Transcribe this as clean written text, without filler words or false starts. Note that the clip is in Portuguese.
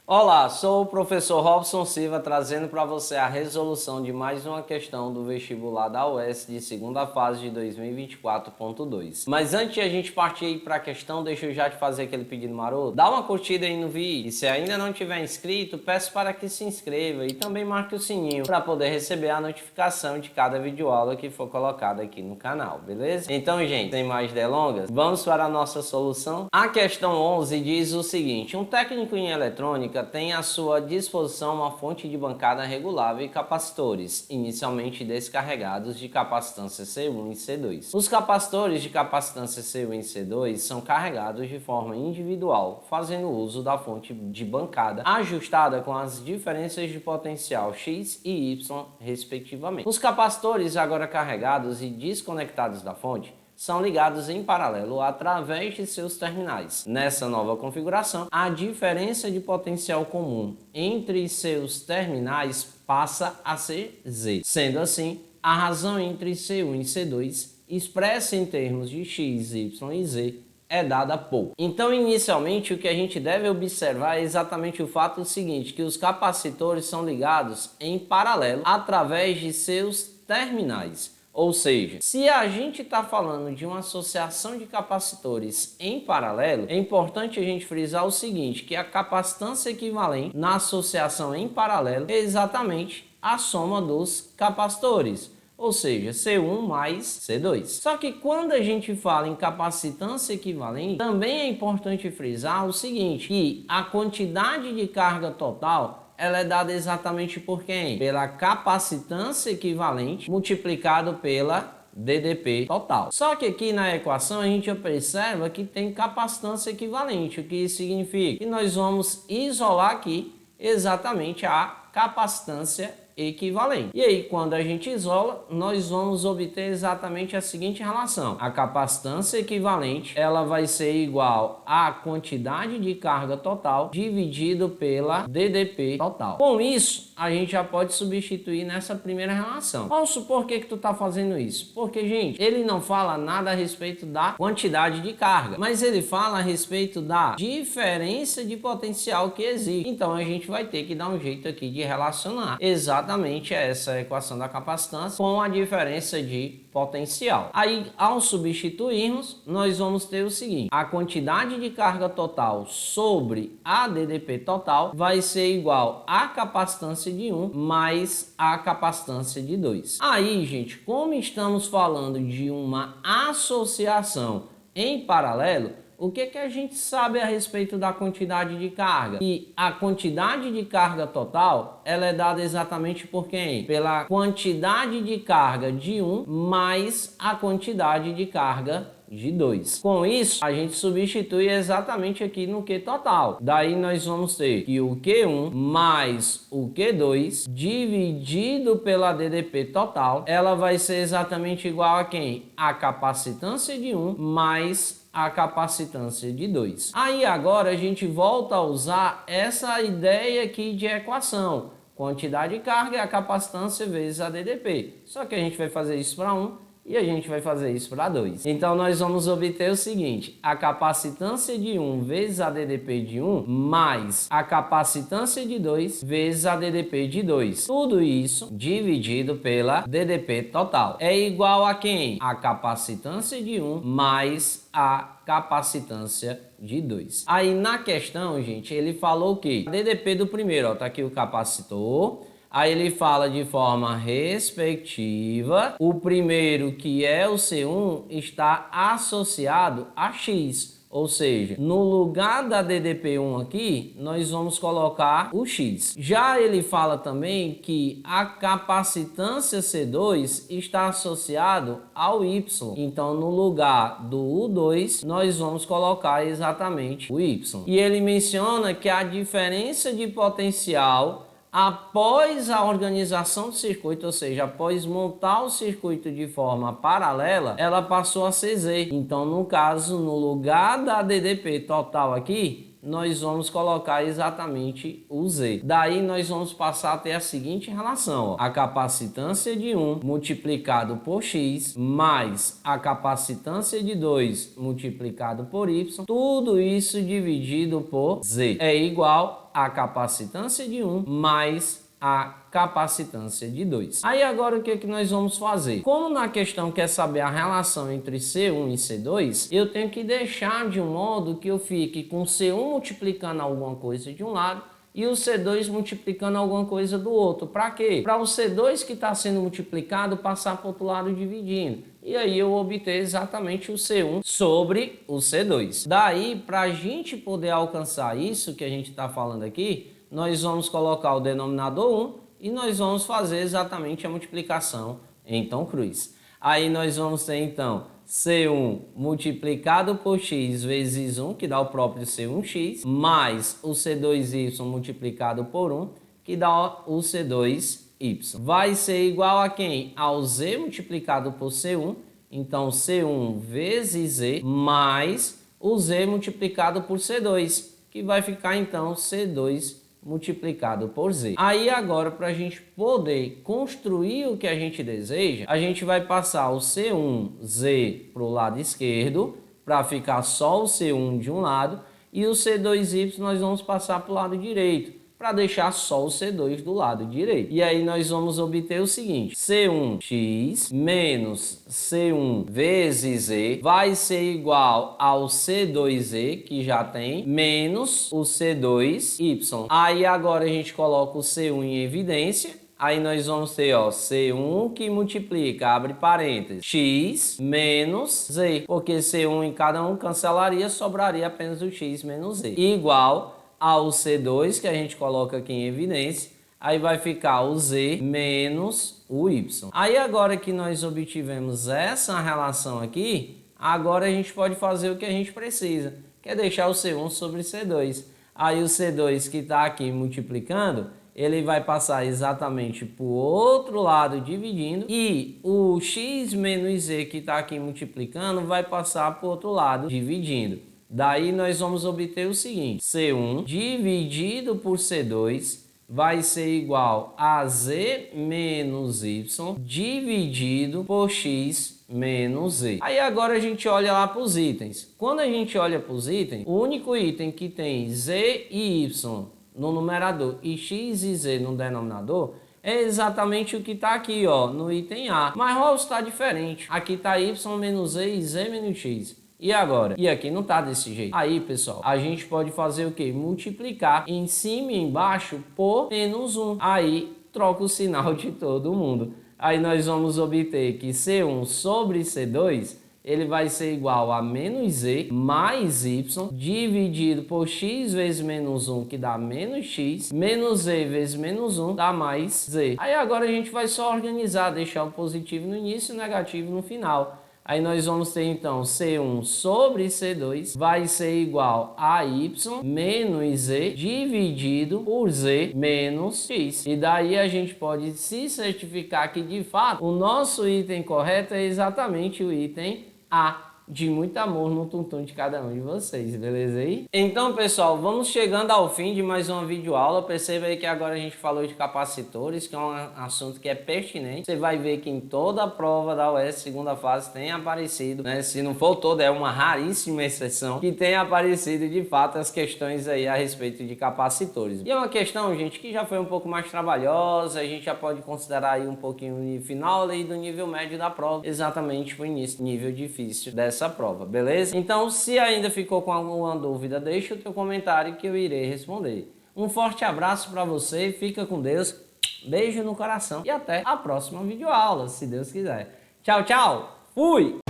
Olá, sou o professor Robson Silva trazendo para você a resolução de mais uma questão do vestibular da UES de segunda fase de 2024.2. Mas antes de a gente partir para a questão, deixa eu já te fazer aquele pedido maroto. Dá uma curtida aí no vídeo e se ainda não tiver inscrito, peço para que se inscreva e também marque o sininho para poder receber a notificação de cada videoaula que for colocada aqui no canal, beleza? Então, gente, sem mais delongas, vamos para a nossa solução. A questão 11 diz o seguinte: um técnico em eletrônica tem à sua disposição uma fonte de bancada regulável e capacitores, inicialmente descarregados de capacitância C1 e C2. Os capacitores de capacitância C1 e C2 são carregados de forma individual, fazendo uso da fonte de bancada ajustada com as diferenças de potencial X e Y, respectivamente. Os capacitores agora carregados e desconectados da fonte são ligados em paralelo através de seus terminais. Nessa nova configuração, a diferença de potencial comum entre seus terminais passa a ser Z. Sendo assim, a razão entre C1 e C2, expressa em termos de X, Y e Z, é dada por. Então, inicialmente, o que a gente deve observar é exatamente o fato seguinte, que os capacitores são ligados em paralelo através de seus terminais. Ou seja, se a gente está falando de uma associação de capacitores em paralelo, é importante a gente frisar o seguinte, que a capacitância equivalente na associação em paralelo é exatamente a soma dos capacitores, ou seja, C1 mais C2. Só que quando a gente fala em capacitância equivalente, também é importante frisar o seguinte, que a quantidade de carga total ela é dada exatamente por quem? Pela capacitância equivalente multiplicado pela DDP total. Só que aqui na equação a gente observa que tem capacitância equivalente, o que isso significa? Que nós vamos isolar aqui exatamente a capacitância equivalente. E aí, quando a gente isola, nós vamos obter exatamente a seguinte relação. A capacitância equivalente, ela vai ser igual à quantidade de carga total dividido pela DDP total. Com isso, a gente já pode substituir nessa primeira relação. Vamos supor que tu tá fazendo isso. Porque, gente, ele não fala nada a respeito da quantidade de carga, mas ele fala a respeito da diferença de potencial que existe. Então, a gente vai ter que dar um jeito aqui de relacionar exatamente essa equação da capacitância com a diferença de potencial. Aí, ao substituirmos, nós vamos ter o seguinte: a quantidade de carga total sobre a DDP total vai ser igual à capacitância de 1 mais a capacitância de 2. Aí, gente, como estamos falando de uma associação em paralelo, o que a gente sabe a respeito da quantidade de carga? E a quantidade de carga total, ela é dada exatamente por quem? Pela quantidade de carga de 1 mais a quantidade de carga de 2. Com isso, a gente substitui exatamente aqui no Q total. Daí nós vamos ter que o Q1 mais o Q2 dividido pela DDP total, ela vai ser exatamente igual a quem? A capacitância de 1 mais a capacitância de 2. Aí agora a gente volta a usar essa ideia aqui de equação. Quantidade de carga é a capacitância vezes a DDP. Só que a gente vai fazer isso para 1 e a gente vai fazer isso para 2. Então nós vamos obter o seguinte: a capacitância de 1 vezes a DDP de 1 mais a capacitância de 2 vezes a DDP de 2. Tudo isso dividido pela DDP total. É igual a quem? A capacitância de 1 mais a capacitância de 2. Aí na questão, gente, ele falou que a DDP do primeiro, ó, tá aqui o capacitor. Aí ele fala de forma respectiva, o primeiro, que é o C1, está associado a X. Ou seja, no lugar da DDP1 aqui, nós vamos colocar o X. Já ele fala também que a capacitância C2 está associado ao Y. Então, no lugar do U2, nós vamos colocar exatamente o Y. E ele menciona que a diferença de potencial após a organização do circuito, ou seja, após montar o circuito de forma paralela, ela passou a ser Z. Então, no caso, no lugar da DDP total aqui, nós vamos colocar exatamente o Z. Daí nós vamos passar a ter a seguinte relação, ó. A capacitância de 1 multiplicado por X mais a capacitância de 2 multiplicado por Y, tudo isso dividido por Z é igual a capacitância de 1 mais a capacitância de 2. Aí agora o que é que nós vamos fazer? Como na questão quer saber a relação entre C1 e C2, eu tenho que deixar de um modo que eu fique com C1 multiplicando alguma coisa de um lado e o C2 multiplicando alguma coisa do outro. Para quê? Para o C2 que está sendo multiplicado passar para o outro lado dividindo. E aí eu obter exatamente o C1 sobre o C2. Daí, para a gente poder alcançar isso que a gente está falando aqui, nós vamos colocar o denominador 1 e nós vamos fazer exatamente a multiplicação em tom cruz. Aí nós vamos ter então C1 multiplicado por x vezes 1, que dá o próprio C1x, mais o C2y multiplicado por 1, que dá o C2y. Vai ser igual a quem? Ao z multiplicado por C1, então C1 vezes z, mais o z multiplicado por C2, que vai ficar então C2 multiplicado por z. Aí agora, para a gente poder construir o que a gente deseja, a gente vai passar o C1z para o lado esquerdo, para ficar só o C1 de um lado, e o C2y nós vamos passar para o lado direito, para deixar só o C2 do lado direito. E aí nós vamos obter o seguinte: C1x menos C1 vezes z vai ser igual ao C2z, que já tem, menos o C2y. Aí agora a gente coloca o C1 em evidência. Aí nós vamos ter, ó, C1 que multiplica, abre parênteses, x menos z, porque C1 em cada um cancelaria, sobraria apenas o x menos z, igual ao C2, que a gente coloca aqui em evidência, aí vai ficar o z menos o y. Aí agora que nós obtivemos essa relação aqui, agora a gente pode fazer o que a gente precisa, que é deixar o C1 sobre C2. Aí o C2 que está aqui multiplicando, ele vai passar exatamente para o outro lado dividindo, e o x menos z que está aqui multiplicando vai passar para o outro lado dividindo. Daí nós vamos obter o seguinte: C1 dividido por C2 vai ser igual a z menos y dividido por x menos z. Aí agora a gente olha lá para os itens. Quando a gente olha para os itens, o único item que tem z e y no numerador e x e z no denominador é exatamente o que está aqui, ó, no item A. Mas o está diferente. Aqui está y menos z e z menos x. E agora? E aqui não tá desse jeito. Aí, pessoal, a gente pode fazer o quê? Multiplicar em cima e embaixo por menos 1. Aí, troca o sinal de todo mundo. Aí nós vamos obter que C1 sobre C2, ele vai ser igual a menos z mais y dividido por x vezes menos 1, que dá menos x, menos z vezes menos 1 dá mais z. Aí agora a gente vai só organizar, deixar o positivo no início e o negativo no final. Aí nós vamos ter então C1 sobre C2 vai ser igual a y menos z dividido por z menos x. E daí a gente pode se certificar que de fato o nosso item correto é exatamente o item A. De muito amor no tum-tum de cada um de vocês, beleza aí? Então, pessoal, vamos chegando ao fim de mais uma videoaula. Perceba aí que agora a gente falou de capacitores, que é um assunto que é pertinente. Você vai ver que em toda a prova da UES segunda fase tem aparecido, né? Se não for toda, é uma raríssima exceção que tem aparecido de fato as questões aí a respeito de capacitores. E é uma questão, gente, que já foi um pouco mais trabalhosa, a gente já pode considerar aí um pouquinho no final aí do nível médio da prova, exatamente o início, nível difícil dessa prova, beleza? Então, se ainda ficou com alguma dúvida, deixa o teu comentário que eu irei responder. Um forte abraço para você, fica com Deus, beijo no coração e até a próxima videoaula, se Deus quiser. Tchau, tchau, fui!